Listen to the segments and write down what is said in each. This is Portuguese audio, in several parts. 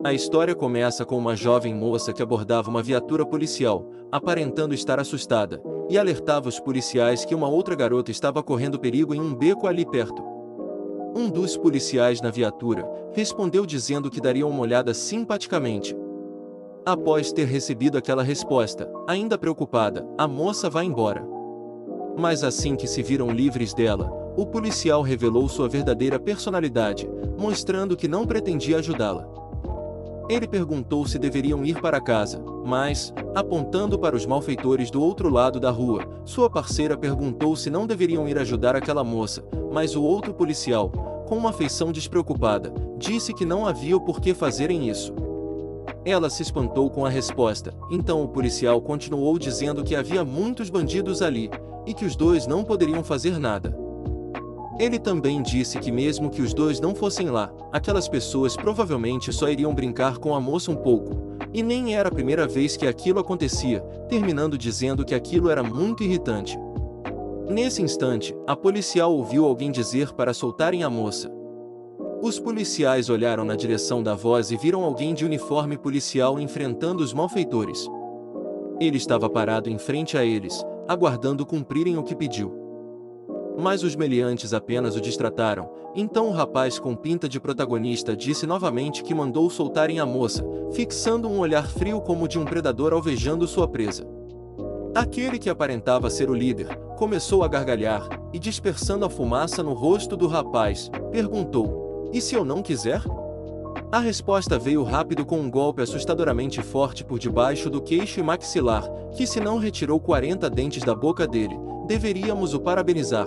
A história começa com uma jovem moça que abordava uma viatura policial, aparentando estar assustada, e alertava os policiais que uma outra garota estava correndo perigo em um beco ali perto. Um dos policiais na viatura respondeu dizendo que daria uma olhada simpaticamente. Após ter recebido aquela resposta, ainda preocupada, a moça vai embora. Mas assim que se viram livres dela, o policial revelou sua verdadeira personalidade, mostrando que não pretendia ajudá-la. Ele perguntou se deveriam ir para casa, mas, apontando para os malfeitores do outro lado da rua, sua parceira perguntou se não deveriam ir ajudar aquela moça, mas o outro policial, com uma feição despreocupada, disse que não havia o porquê fazerem isso. Ela se espantou com a resposta, então o policial continuou dizendo que havia muitos bandidos ali, e que os dois não poderiam fazer nada. Ele também disse que mesmo que os dois não fossem lá, aquelas pessoas provavelmente só iriam brincar com a moça um pouco, e nem era a primeira vez que aquilo acontecia, terminando dizendo que aquilo era muito irritante. Nesse instante, a policial ouviu alguém dizer para soltarem a moça. Os policiais olharam na direção da voz e viram alguém de uniforme policial enfrentando os malfeitores. Ele estava parado em frente a eles, aguardando cumprirem o que pediu. Mas os meliantes apenas o distrataram, então o rapaz com pinta de protagonista disse novamente que mandou soltarem a moça, fixando um olhar frio como de um predador alvejando sua presa. Aquele que aparentava ser o líder, começou a gargalhar, e dispersando a fumaça no rosto do rapaz, perguntou: "E se eu não quiser?" A resposta veio rápido com um golpe assustadoramente forte por debaixo do queixo e maxilar, que se não retirou 40 dentes da boca dele, deveríamos o parabenizar.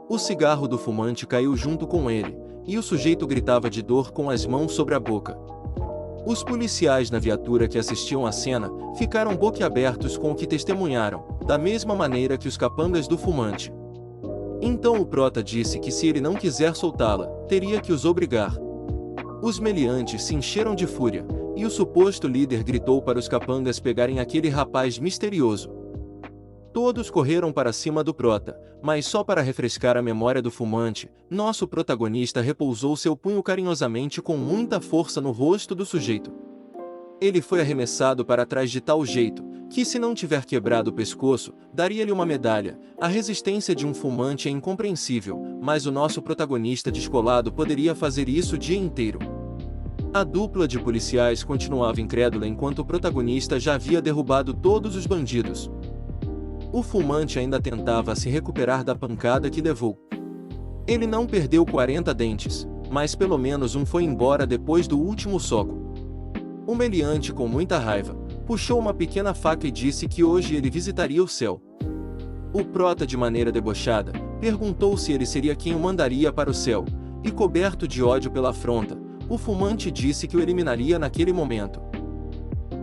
O cigarro do fumante caiu junto com ele, e o sujeito gritava de dor com as mãos sobre a boca. Os policiais na viatura que assistiam à cena ficaram boquiabertos com o que testemunharam, da mesma maneira que os capangas do fumante. Então o prota disse que se ele não quiser soltá-la, teria que os obrigar. Os meliantes se encheram de fúria, e o suposto líder gritou para os capangas pegarem aquele rapaz misterioso. Todos correram para cima do prota, mas só para refrescar a memória do fumante, nosso protagonista repousou seu punho carinhosamente com muita força no rosto do sujeito. Ele foi arremessado para trás de tal jeito, que se não tiver quebrado o pescoço, daria-lhe uma medalha. A resistência de um fumante é incompreensível, mas o nosso protagonista descolado poderia fazer isso o dia inteiro. A dupla de policiais continuava incrédula enquanto o protagonista já havia derrubado todos os bandidos. O fumante ainda tentava se recuperar da pancada que levou. Ele não perdeu 40 dentes, mas pelo menos um foi embora depois do último soco. O meliante, com muita raiva, puxou uma pequena faca e disse que hoje ele visitaria o céu. O prota, de maneira debochada, perguntou se ele seria quem o mandaria para o céu, e coberto de ódio pela afronta, o fumante disse que o eliminaria naquele momento.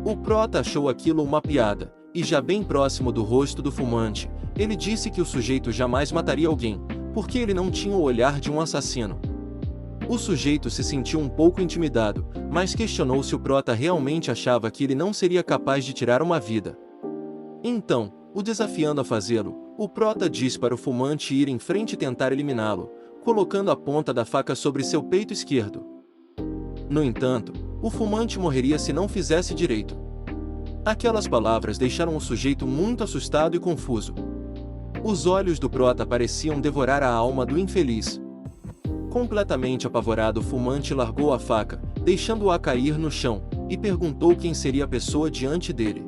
O prota achou aquilo uma piada, e já bem próximo do rosto do fumante, ele disse que o sujeito jamais mataria alguém, porque ele não tinha o olhar de um assassino. O sujeito se sentiu um pouco intimidado, mas questionou se o prota realmente achava que ele não seria capaz de tirar uma vida. Então, o desafiando a fazê-lo, o prota disse para o fumante ir em frente e tentar eliminá-lo, colocando a ponta da faca sobre seu peito esquerdo. No entanto, o fumante morreria se não fizesse direito. Aquelas palavras deixaram o sujeito muito assustado e confuso. Os olhos do prota pareciam devorar a alma do infeliz. Completamente apavorado, o fumante largou a faca, deixando-a cair no chão, e perguntou quem seria a pessoa diante dele.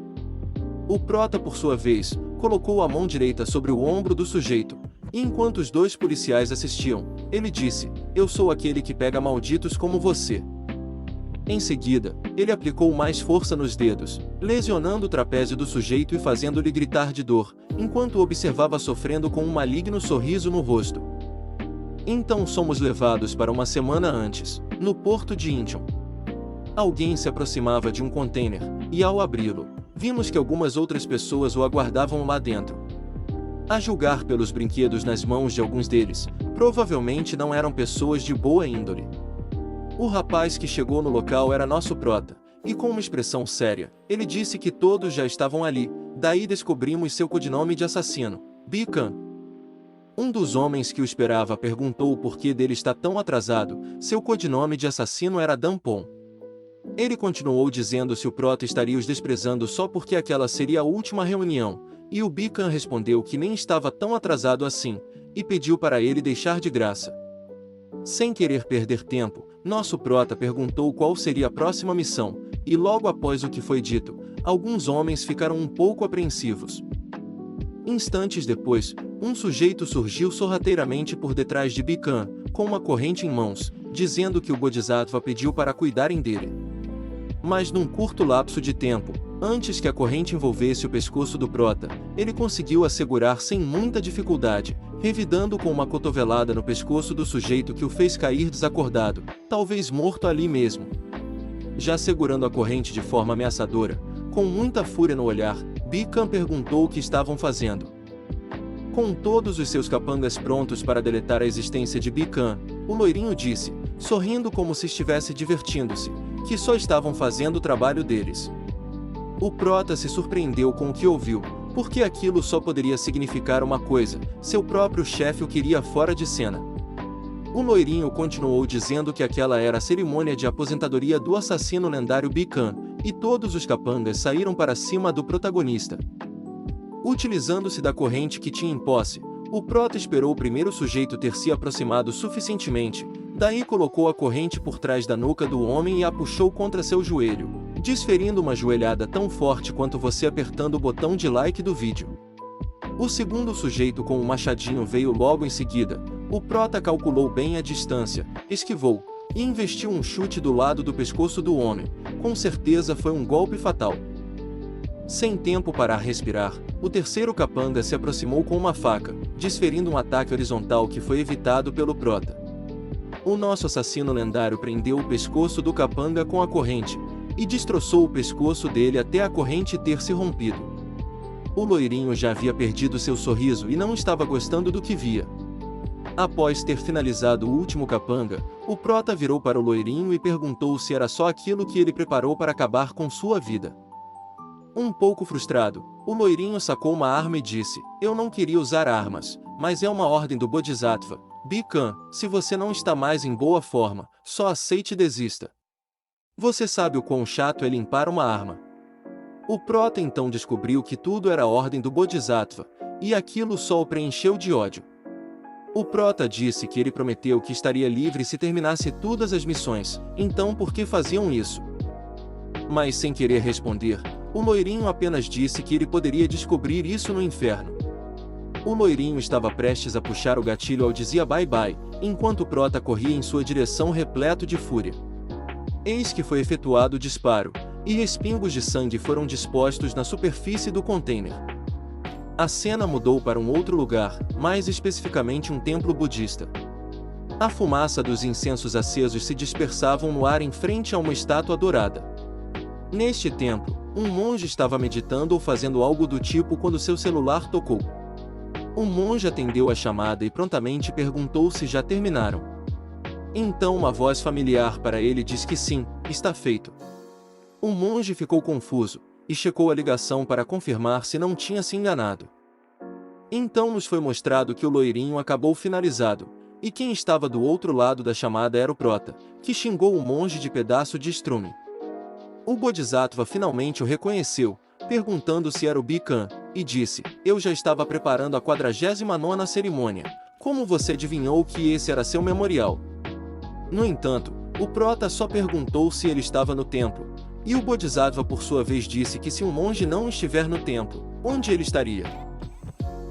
O prota, por sua vez, colocou a mão direita sobre o ombro do sujeito, e enquanto os dois policiais assistiam, ele disse: "Eu sou aquele que pega malditos como você." Em seguida, ele aplicou mais força nos dedos, lesionando o trapézio do sujeito e fazendo-lhe gritar de dor, enquanto o observava sofrendo com um maligno sorriso no rosto. Então somos levados para uma semana antes, no porto de Incheon. Alguém se aproximava de um container, e ao abri-lo, vimos que algumas outras pessoas o aguardavam lá dentro. A julgar pelos brinquedos nas mãos de alguns deles, provavelmente não eram pessoas de boa índole. O rapaz que chegou no local era nosso prota, e com uma expressão séria, ele disse que todos já estavam ali, daí descobrimos seu codinome de assassino, Bikan. Um dos homens que o esperava perguntou o porquê dele estar tão atrasado. Seu codinome de assassino era Dampon. Ele continuou dizendo se o Prota estaria os desprezando só porque aquela seria a última reunião, e o Bi-Khan respondeu que nem estava tão atrasado assim, e pediu para ele deixar de graça. Sem querer perder tempo, nosso Prota perguntou qual seria a próxima missão, e logo após o que foi dito, alguns homens ficaram um pouco apreensivos. Instantes depois, um sujeito surgiu sorrateiramente por detrás de Bi-Khan, com uma corrente em mãos, dizendo que o Bodhisattva pediu para cuidarem dele. Mas num curto lapso de tempo, antes que a corrente envolvesse o pescoço do Prota, ele conseguiu assegurar sem muita dificuldade, revidando com uma cotovelada no pescoço do sujeito que o fez cair desacordado, talvez morto ali mesmo. Já segurando a corrente de forma ameaçadora, com muita fúria no olhar, Bi-Khan perguntou o que estavam fazendo. Com todos os seus capangas prontos para deletar a existência de Bi-Khan, o loirinho disse, sorrindo como se estivesse divertindo-se, que só estavam fazendo o trabalho deles. O Prota se surpreendeu com o que ouviu, porque aquilo só poderia significar uma coisa: seu próprio chefe o queria fora de cena. O loirinho continuou dizendo que aquela era a cerimônia de aposentadoria do assassino lendário Bi-Khan, e todos os capangas saíram para cima do protagonista. Utilizando-se da corrente que tinha em posse, o Prota esperou o primeiro sujeito ter se aproximado suficientemente, daí colocou a corrente por trás da nuca do homem e a puxou contra seu joelho, desferindo uma joelhada tão forte quanto você apertando o botão de like do vídeo. O segundo sujeito com o machadinho veio logo em seguida. O Prota calculou bem a distância, esquivou, e investiu um chute do lado do pescoço do homem. Com certeza foi um golpe fatal. Sem tempo para respirar, o terceiro capanga se aproximou com uma faca, desferindo um ataque horizontal que foi evitado pelo Prota. O nosso assassino lendário prendeu o pescoço do capanga com a corrente, e destroçou o pescoço dele até a corrente ter se rompido. O loirinho já havia perdido seu sorriso e não estava gostando do que via. Após ter finalizado o último capanga, o Prota virou para o loirinho e perguntou se era só aquilo que ele preparou para acabar com sua vida. Um pouco frustrado, o loirinho sacou uma arma e disse, eu não queria usar armas, mas é uma ordem do Bodhisattva. Bi-Khan, se você não está mais em boa forma, só aceite e desista. Você sabe o quão chato é limpar uma arma. O Prota então descobriu que tudo era ordem do Bodhisattva, e aquilo só o preencheu de ódio. O Prota disse que ele prometeu que estaria livre se terminasse todas as missões, então por que faziam isso? Mas sem querer responder, o loirinho apenas disse que ele poderia descobrir isso no inferno. O loirinho estava prestes a puxar o gatilho ao dizia bye-bye, enquanto o Prota corria em sua direção repleto de fúria. Eis que foi efetuado o disparo, e respingos de sangue foram dispostos na superfície do container. A cena mudou para um outro lugar, mais especificamente um templo budista. A fumaça dos incensos acesos se dispersavam no ar em frente a uma estátua dourada. Neste templo, um monge estava meditando ou fazendo algo do tipo quando seu celular tocou. O monge atendeu a chamada e prontamente perguntou se já terminaram. Então uma voz familiar para ele diz que sim, está feito. O monge ficou confuso, e checou a ligação para confirmar se não tinha se enganado. Então nos foi mostrado que o loirinho acabou finalizado, e quem estava do outro lado da chamada era o Prota, que xingou o monge de pedaço de estrume. O Bodhisattva finalmente o reconheceu, perguntando se era o Bi-Khan, e disse, eu já estava preparando a 49ª cerimônia, como você adivinhou que esse era seu memorial? No entanto, o Prota só perguntou se ele estava no templo, e o Bodhisattva por sua vez disse que se um monge não estiver no templo, onde ele estaria?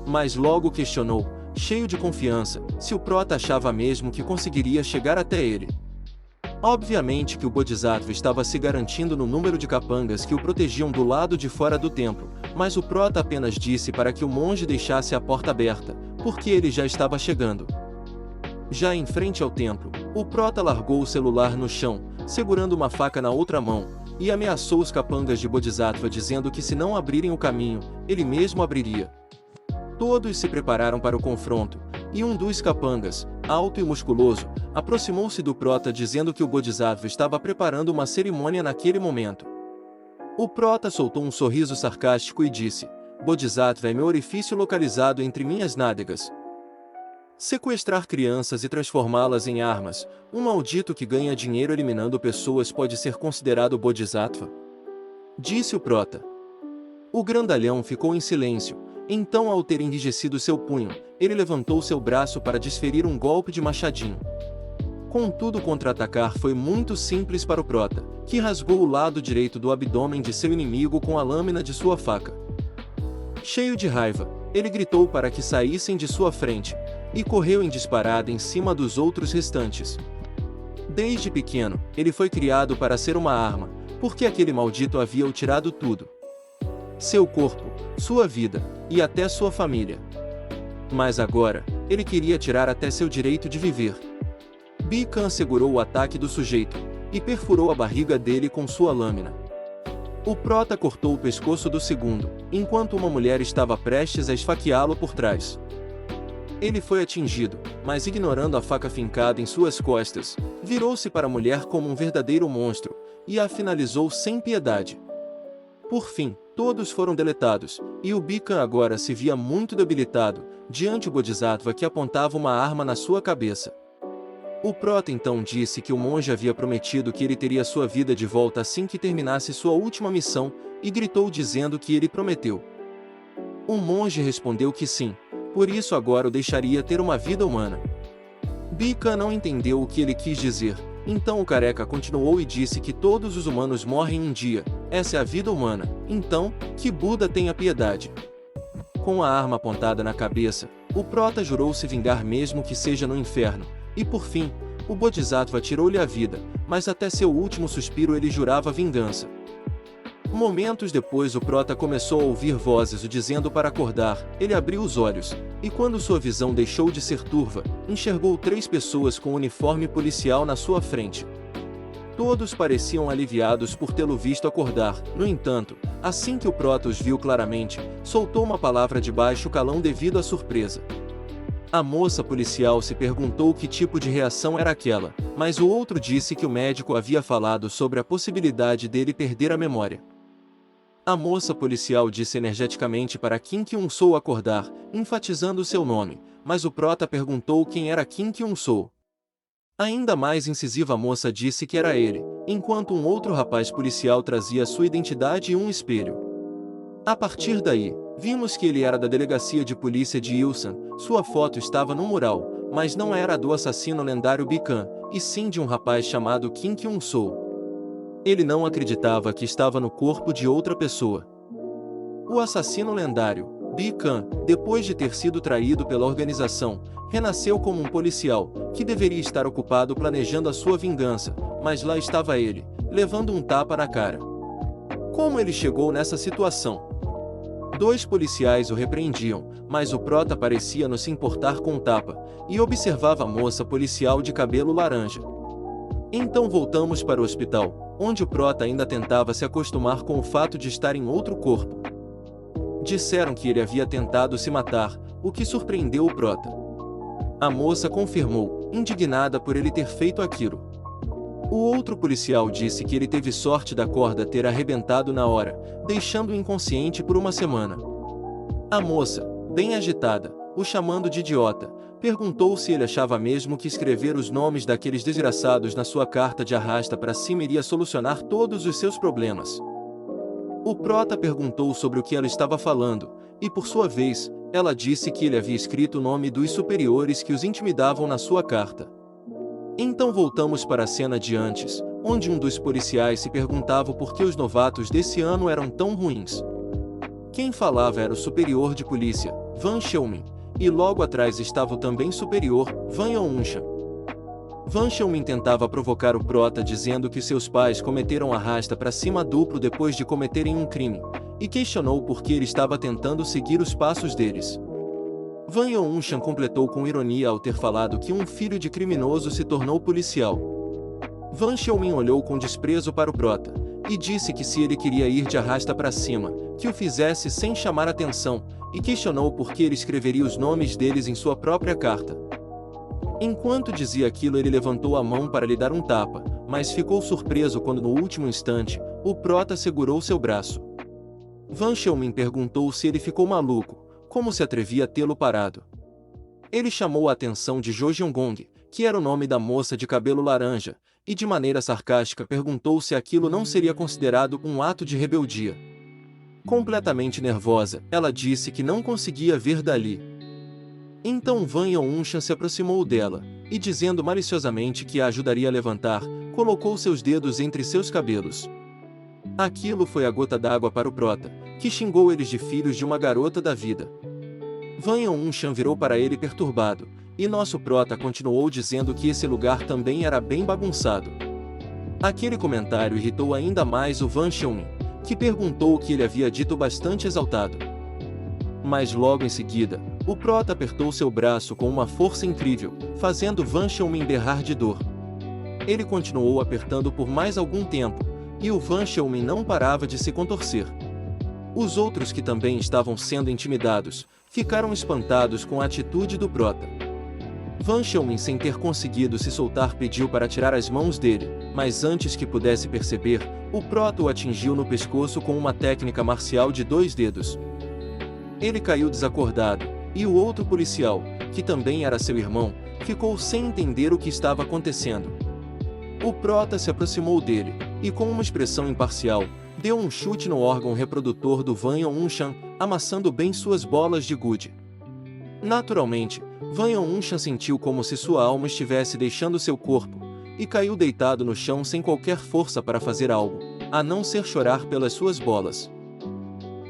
Mas logo questionou, cheio de confiança, se o Prota achava mesmo que conseguiria chegar até ele. Obviamente que o Bodhisattva estava se garantindo no número de capangas que o protegiam do lado de fora do templo, mas o Prota apenas disse para que o monge deixasse a porta aberta, porque ele já estava chegando. Já em frente ao templo, o Prota largou o celular no chão, segurando uma faca na outra mão, e ameaçou os capangas de Bodhisattva dizendo que se não abrirem o caminho, ele mesmo abriria. Todos se prepararam para o confronto, e um dos capangas, alto e musculoso, aproximou-se do Prota dizendo que o Bodhisattva estava preparando uma cerimônia naquele momento. O Prota soltou um sorriso sarcástico e disse, Bodhisattva é meu orifício localizado entre minhas nádegas. Sequestrar crianças e transformá-las em armas, um maldito que ganha dinheiro eliminando pessoas pode ser considerado Bodhisattva? Disse o prota. O grandalhão ficou em silêncio, então ao ter enrijecido seu punho, ele levantou seu braço para desferir um golpe de machadinho. Contudo, contra-atacar foi muito simples para o prota, que rasgou o lado direito do abdômen de seu inimigo com a lâmina de sua faca. Cheio de raiva, ele gritou para que saíssem de sua frente, e correu em disparada em cima dos outros restantes. Desde pequeno, ele foi criado para ser uma arma, porque aquele maldito havia o tirado tudo. Seu corpo, sua vida, e até sua família. Mas agora, ele queria tirar até seu direito de viver. Bi-Kan segurou o ataque do sujeito, e perfurou a barriga dele com sua lâmina. O prota cortou o pescoço do segundo, enquanto uma mulher estava prestes a esfaqueá-lo por trás. Ele foi atingido, mas ignorando a faca fincada em suas costas, virou-se para a mulher como um verdadeiro monstro, e a finalizou sem piedade. Por fim, todos foram deletados, e o Bi-Kan agora se via muito debilitado, diante o Bodhisattva que apontava uma arma na sua cabeça. O prota então disse que o monge havia prometido que ele teria sua vida de volta assim que terminasse sua última missão, e gritou dizendo que ele prometeu. O monge respondeu que sim, por isso agora o deixaria ter uma vida humana. Bi-Kan não entendeu o que ele quis dizer, então o careca continuou e disse que todos os humanos morrem um dia, essa é a vida humana, então, que Buda tenha piedade. Com a arma apontada na cabeça, o prota jurou se vingar mesmo que seja no inferno, e por fim, o Bodhisattva tirou-lhe a vida, mas até seu último suspiro ele jurava vingança. Momentos depois o prota começou a ouvir vozes o dizendo para acordar, ele abriu os olhos, e quando sua visão deixou de ser turva, enxergou 3 pessoas com uniforme policial na sua frente. Todos pareciam aliviados por tê-lo visto acordar, no entanto, assim que o prota os viu claramente, soltou uma palavra de baixo calão devido à surpresa. A moça policial se perguntou que tipo de reação era aquela, mas o outro disse que o médico havia falado sobre a possibilidade dele perder a memória. A moça policial disse energeticamente para Kim Kyung-soo acordar, enfatizando seu nome, mas o prota perguntou quem era Kim Kyung-soo. Ainda mais incisiva a moça disse que era ele, enquanto um outro rapaz policial trazia sua identidade e um espelho. A partir daí, vimos que ele era da delegacia de polícia de Ilsan, sua foto estava no mural, mas não era a do assassino lendário Bi-Kan, e sim de um rapaz chamado Kim Kyung-soo. Ele não acreditava que estava no corpo de outra pessoa. O assassino lendário, Bi-Kan, depois de ter sido traído pela organização, renasceu como um policial, que deveria estar ocupado planejando a sua vingança, mas lá estava ele, levando um tapa na cara. Como ele chegou nessa situação? 2 policiais o repreendiam, mas o prota parecia não se importar com o tapa, e observava a moça policial de cabelo laranja. Então voltamos para o hospital, onde o prota ainda tentava se acostumar com o fato de estar em outro corpo. Disseram que ele havia tentado se matar, o que surpreendeu o prota. A moça confirmou, indignada por ele ter feito aquilo. O outro policial disse que ele teve sorte da corda ter arrebentado na hora, deixando-o inconsciente por uma semana. A moça, bem agitada, o chamando de idiota, perguntou se ele achava mesmo que escrever os nomes daqueles desgraçados na sua carta de arrasta para cima iria solucionar todos os seus problemas. O prota perguntou sobre o que ela estava falando, e por sua vez, ela disse que ele havia escrito o nome dos superiores que os intimidavam na sua carta. Então voltamos para a cena de antes, onde um dos policiais se perguntava por que os novatos desse ano eram tão ruins. Quem falava era o superior de polícia, Van Cheomin, e logo atrás estava o também superior, Van Yong-shan. Van Cheomin tentava provocar o prota dizendo que seus pais cometeram arrasta para cima duplo depois de cometerem um crime, e questionou por que ele estava tentando seguir os passos deles. Van Yong-shan completou com ironia ao ter falado que um filho de criminoso se tornou policial. Van Cheomin olhou com desprezo para o prota, e disse que se ele queria ir de arrasta para cima, que o fizesse sem chamar atenção, e questionou por que ele escreveria os nomes deles em sua própria carta. Enquanto dizia aquilo ele levantou a mão para lhe dar um tapa, mas ficou surpreso quando no último instante, o prota segurou seu braço. Van Cheomin perguntou se ele ficou maluco, como se atrevia a tê-lo parado. Ele chamou a atenção de Jo Jeong-gong, que era o nome da moça de cabelo laranja, e de maneira sarcástica perguntou se aquilo não seria considerado um ato de rebeldia. Completamente nervosa, ela disse que não conseguia ver dali. Então Van Yeon-chan se aproximou dela, e dizendo maliciosamente que a ajudaria a levantar, colocou seus dedos entre seus cabelos. Aquilo foi a gota d'água para o prota, que xingou eles de filhos de uma garota da vida. Van Yeon-chan virou para ele perturbado, e nosso prota continuou dizendo que esse lugar também era bem bagunçado. Aquele comentário irritou ainda mais o Van Cheon-min, que perguntou o que ele havia dito bastante exaltado. Mas logo em seguida, o prota apertou seu braço com uma força incrível, fazendo Van Cheon-min berrar de dor. Ele continuou apertando por mais algum tempo, e o Van Cheon-min não parava de se contorcer. Os outros que também estavam sendo intimidados, ficaram espantados com a atitude do prota. Van Cheon-min, sem ter conseguido se soltar, pediu para tirar as mãos dele, mas antes que pudesse perceber, o prota o atingiu no pescoço com uma técnica marcial de 2 dedos. Ele caiu desacordado, e o outro policial, que também era seu irmão, ficou sem entender o que estava acontecendo. O prota se aproximou dele, e com uma expressão imparcial, deu um chute no órgão reprodutor do Van Yeon-chan, amassando bem suas bolas de gude. Naturalmente, Van Yeon-chan sentiu como se sua alma estivesse deixando seu corpo, e caiu deitado no chão sem qualquer força para fazer algo, a não ser chorar pelas suas bolas.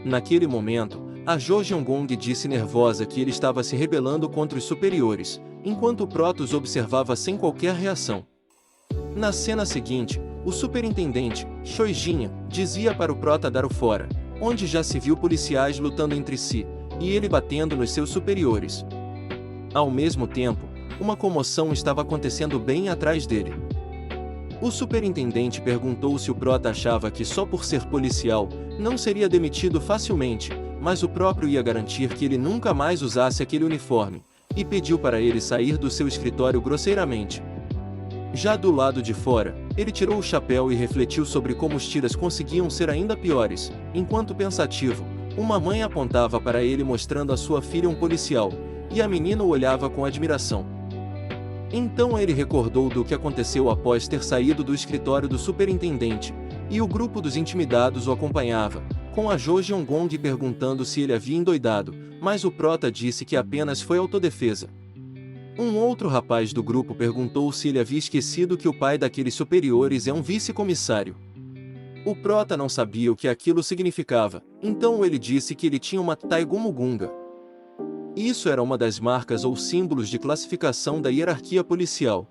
Naquele momento, a Jo Jeong-gong disse nervosa que ele estava se rebelando contra os superiores, enquanto o prota os observava sem qualquer reação. Na cena seguinte, o superintendente, Choi Jin, dizia para o prota dar o fora, onde já se viu policiais lutando entre si, e ele batendo nos seus superiores. Ao mesmo tempo, uma comoção estava acontecendo bem atrás dele. O superintendente perguntou se o prota achava que só por ser policial, não seria demitido facilmente, mas o próprio ia garantir que ele nunca mais usasse aquele uniforme, e pediu para ele sair do seu escritório grosseiramente. Já do lado de fora, ele tirou o chapéu e refletiu sobre como os tiras conseguiam ser ainda piores, enquanto pensativo, uma mãe apontava para ele mostrando a sua filha um policial, e a menina o olhava com admiração. Então ele recordou do que aconteceu após ter saído do escritório do superintendente, e o grupo dos intimidados o acompanhava, com a Jo Jeong-gong perguntando se ele havia endoidado, mas o prota disse que apenas foi autodefesa. Um outro rapaz do grupo perguntou se ele havia esquecido que o pai daqueles superiores é um vice-comissário. O prota não sabia o que aquilo significava, então ele disse que ele tinha uma Taigumugunga. Isso era uma das marcas ou símbolos de classificação da hierarquia policial.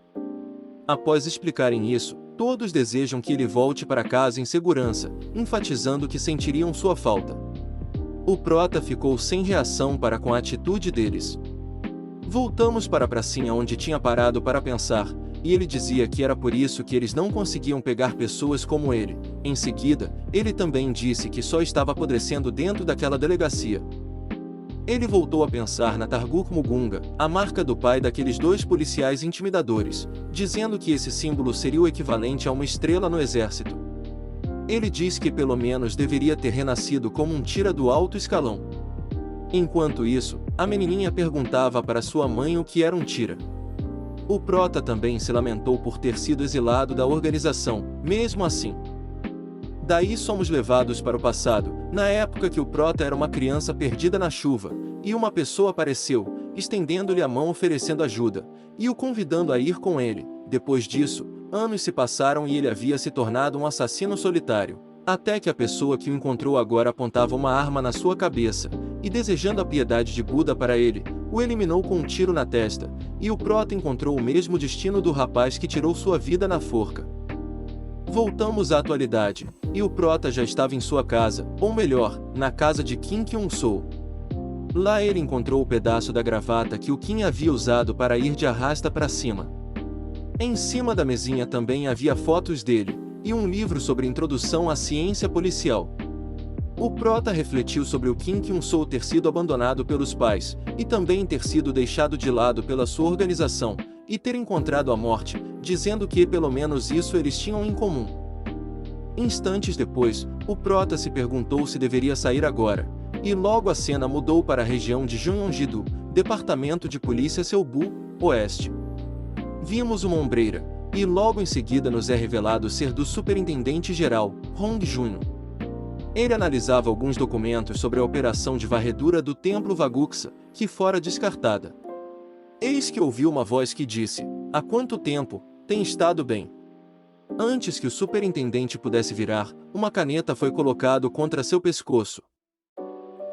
Após explicarem isso, todos desejam que ele volte para casa em segurança, enfatizando que sentiriam sua falta. O prota ficou sem reação para com a atitude deles. Voltamos para a pracinha onde tinha parado para pensar, e ele dizia que era por isso que eles não conseguiam pegar pessoas como ele. Em seguida, ele também disse que só estava apodrecendo dentro daquela delegacia. Ele voltou a pensar na Targuk Mugunga, a marca do pai daqueles 2 policiais intimidadores, dizendo que esse símbolo seria o equivalente a uma estrela no exército. Ele disse que pelo menos deveria ter renascido como um tira do alto escalão. Enquanto isso, a menininha perguntava para sua mãe o que era um tira. O prota também se lamentou por ter sido exilado da organização, mesmo assim. Daí somos levados para o passado, na época que o prota era uma criança perdida na chuva, e uma pessoa apareceu, estendendo-lhe a mão oferecendo ajuda, e o convidando a ir com ele. Depois disso, anos se passaram e ele havia se tornado um assassino solitário, até que a pessoa que o encontrou agora apontava uma arma na sua cabeça, e desejando a piedade de Buda para ele, o eliminou com um tiro na testa, e o prota encontrou o mesmo destino do rapaz que tirou sua vida na forca. Voltamos à atualidade, e o prota já estava em sua casa, ou melhor, na casa de Kim Kyung-soo. Lá ele encontrou o pedaço da gravata que o Kim havia usado para ir de arrasta para cima. Em cima da mesinha também havia fotos dele, e um livro sobre introdução à ciência policial. O prota refletiu sobre o Kim Kyung-soo ter sido abandonado pelos pais, e também ter sido deixado de lado pela sua organização, e ter encontrado a morte, dizendo que pelo menos isso eles tinham em comum. Instantes depois, o prota se perguntou se deveria sair agora, e logo a cena mudou para a região de Jeonju-do, Departamento de Polícia Cebu, Oeste. Vimos uma ombreira, e logo em seguida nos é revelado ser do Superintendente-Geral, Hong Junho. Ele analisava alguns documentos sobre a operação de varredura do Templo Vaguxa, que fora descartada. Eis que ouviu uma voz que disse: "Há quanto tempo, tem estado bem?" Antes que o superintendente pudesse virar, uma caneta foi colocada contra seu pescoço.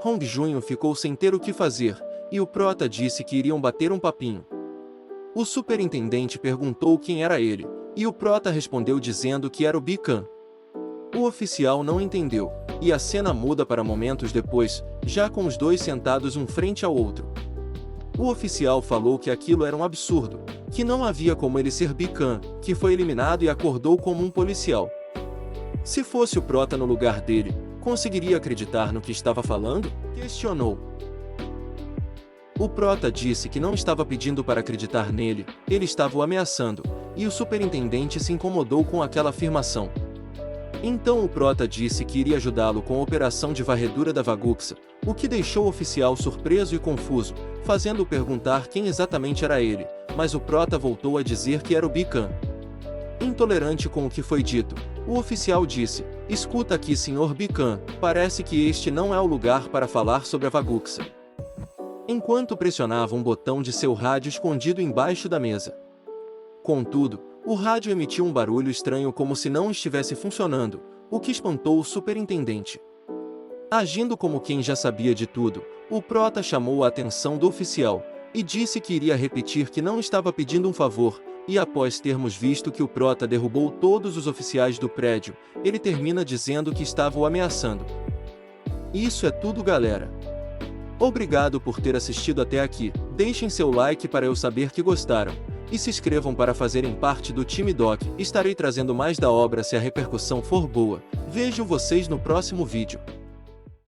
Hong Junho ficou sem ter o que fazer, e o prota disse que iriam bater um papinho. O superintendente perguntou quem era ele, e o prota respondeu dizendo que era o Bican. O oficial não entendeu, e a cena muda para momentos depois, já com os dois sentados um frente ao outro. O oficial falou que aquilo era um absurdo, que não havia como ele ser Bican, que foi eliminado e acordou como um policial. Se fosse o prota no lugar dele, conseguiria acreditar no que estava falando? Questionou. O prota disse que não estava pedindo para acreditar nele, ele estava o ameaçando, e o superintendente se incomodou com aquela afirmação. Então o prota disse que iria ajudá-lo com a operação de varredura da Vaguxa, o que deixou o oficial surpreso e confuso, fazendo-o perguntar quem exatamente era ele, mas o prota voltou a dizer que era o Bican. Intolerante com o que foi dito, o oficial disse: "Escuta aqui, Sr. Bican, parece que este não é o lugar para falar sobre a Vaguxa." Enquanto pressionava um botão de seu rádio escondido embaixo da mesa. Contudo, o rádio emitiu um barulho estranho como se não estivesse funcionando, o que espantou o superintendente. Agindo como quem já sabia de tudo, o prota chamou a atenção do oficial, e disse que iria repetir que não estava pedindo um favor, e após termos visto que o prota derrubou todos os oficiais do prédio, ele termina dizendo que estava o ameaçando. Isso é tudo, galera. Obrigado por ter assistido até aqui, deixem seu like para eu saber que gostaram, e se inscrevam para fazerem parte do time Doc, estarei trazendo mais da obra se a repercussão for boa. Vejo vocês no próximo vídeo.